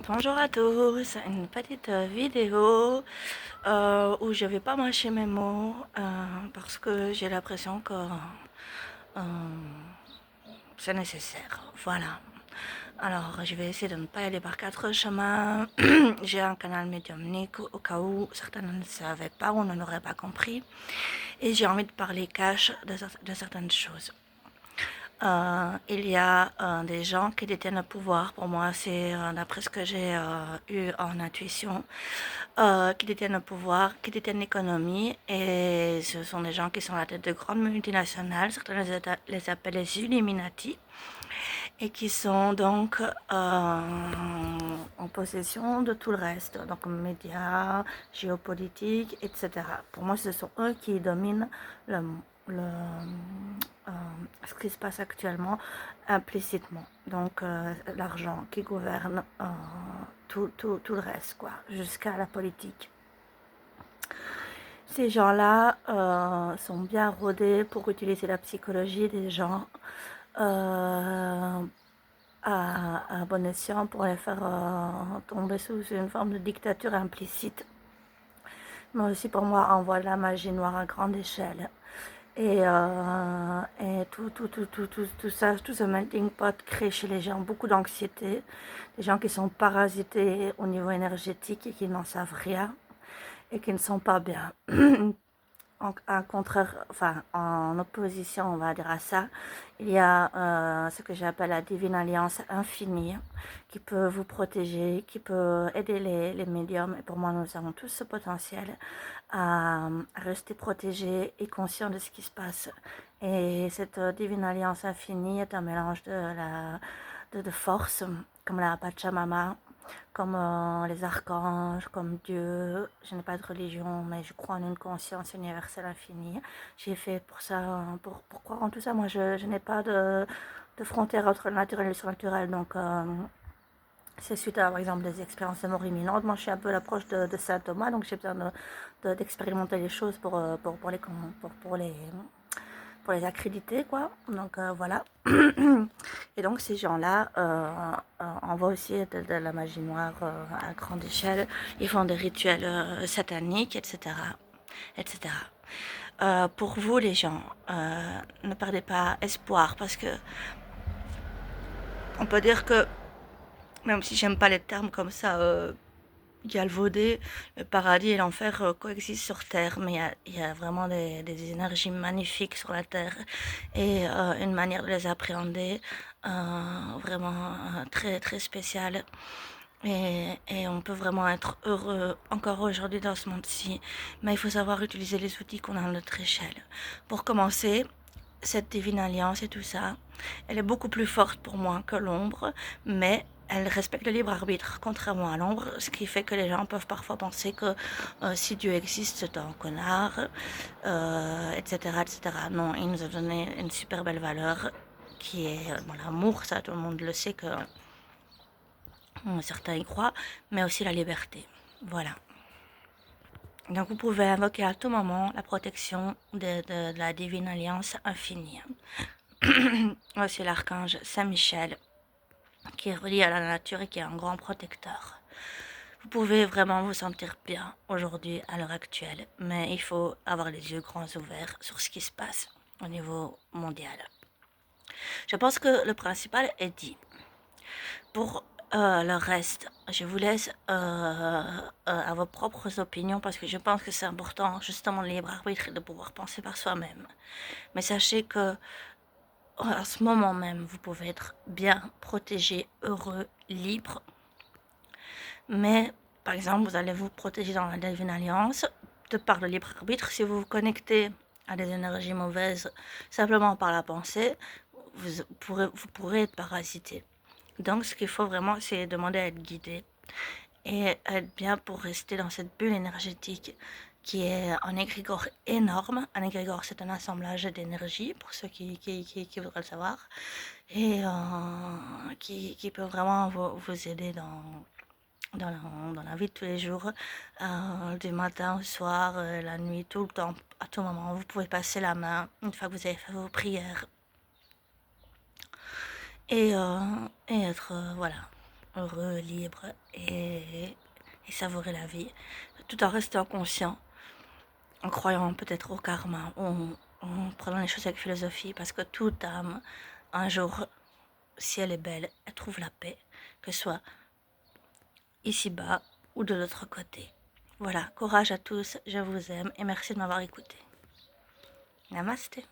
Bonjour à tous, une petite vidéo où je vais pas mâcher mes mots parce que j'ai l'impression que euh, c'est nécessaire. Voilà. Alors, je vais essayer de ne pas y aller par quatre chemins. J'ai un canal médiumnique au cas où certains ne le savaient pas ou ne l'auraient pas compris. Et j'ai envie de parler cash de certaines choses. Il y a des gens qui détiennent le pouvoir. Pour moi, c'est d'après ce que j'ai eu en intuition, qui détiennent le pouvoir, qui détiennent l'économie. Et ce sont des gens qui sont à la tête de grandes multinationales. Certains les appellent les Illuminati. Et qui sont donc en possession de tout le reste. Donc médias, géopolitique, etc. Pour moi, ce sont eux qui dominent le, euh, ce qui se passe actuellement implicitement. Donc l'argent qui gouverne tout le reste, quoi, jusqu'à la politique. Ces gens-là sont bien rodés pour utiliser la psychologie des gens à bon escient pour les faire tomber sous une forme de dictature implicite. Mais aussi pour moi, envoie de la magie noire à grande échelle. Et tout ça, tout ce melting pot crée chez les gens beaucoup d'anxiété, des gens qui sont parasités au niveau énergétique et qui n'en savent rien et qui ne sont pas bien. En opposition, on va dire à ça, il y a ce que j'appelle la divine alliance infinie qui peut vous protéger, qui peut aider les médiums. Et pour moi, nous avons tous ce potentiel à rester protégés et conscients de ce qui se passe. Et cette divine alliance infinie est un mélange de forces, comme la Pachamama, comme les archanges, comme Dieu. Je n'ai pas de religion, mais je crois en une conscience universelle infinie. J'ai fait pour ça, pour croire en tout ça. Moi, je n'ai pas de frontière entre le naturel et le surnaturel. Donc, c'est suite à, par exemple, des expériences de mort imminente. Moi, je suis un peu à l'approche de Saint Thomas, donc j'ai besoin d'expérimenter les choses pour les accréditer, quoi. Donc voilà. Et donc ces gens-là envoient aussi de la magie noire à grande échelle. Ils font des rituels sataniques, etc. etc. Pour vous les gens, ne perdez pas espoir parce que on peut dire que, même si j'aime pas les termes comme ça, galvaudés, le paradis et l'enfer coexistent sur Terre, mais il y a vraiment des énergies magnifiques sur la Terre et une manière de les appréhender vraiment très très spéciale. Et on peut vraiment être heureux encore aujourd'hui dans ce monde-ci, mais il faut savoir utiliser les outils qu'on a à notre échelle. Pour commencer, cette divine alliance et tout ça, elle est beaucoup plus forte pour moi que l'ombre, mais elle respecte le libre arbitre, contrairement à l'ombre, ce qui fait que les gens peuvent parfois penser que si Dieu existe, c'est un connard, etc., etc. Non, il nous a donné une super belle valeur qui est bon, l'amour, ça tout le monde le sait que certains y croient, mais aussi la liberté. Voilà. Donc vous pouvez invoquer à tout moment la protection de la divine alliance infinie. Aussi l'archange Saint-Michel, qui est relié à la nature et qui est un grand protecteur. Vous pouvez vraiment vous sentir bien aujourd'hui, à l'heure actuelle, mais il faut avoir les yeux grands ouverts sur ce qui se passe au niveau mondial. Je pense que le principal est dit. Pour le reste, je vous laisse à vos propres opinions parce que je pense que c'est important, justement, le libre arbitre et de pouvoir penser par soi-même. Mais sachez que à ce moment même, vous pouvez être bien protégé, heureux, libre. Mais, par exemple, vous allez vous protéger dans la Divine Alliance de par le libre arbitre. Si vous vous connectez à des énergies mauvaises simplement par la pensée, vous pourrez être parasité. Donc, ce qu'il faut vraiment, c'est demander à être guidé et être bien pour rester dans cette bulle énergétique qui est un égrégore énorme. Un égrégore, c'est un assemblage d'énergie, pour ceux qui voudraient le savoir, et qui peut vraiment vous aider dans la vie de tous les jours, du matin au soir, la nuit, tout le temps, à tout moment. Vous pouvez passer la main une fois que vous avez fait vos prières et être, voilà, heureux, libre et savourer la vie, tout en restant conscient, en croyant peut-être au karma, en prenant les choses avec philosophie, parce que toute âme, un jour, si elle est belle, elle trouve la paix, que ce soit ici-bas ou de l'autre côté. Voilà, courage à tous, je vous aime et merci de m'avoir écouté. Namasté.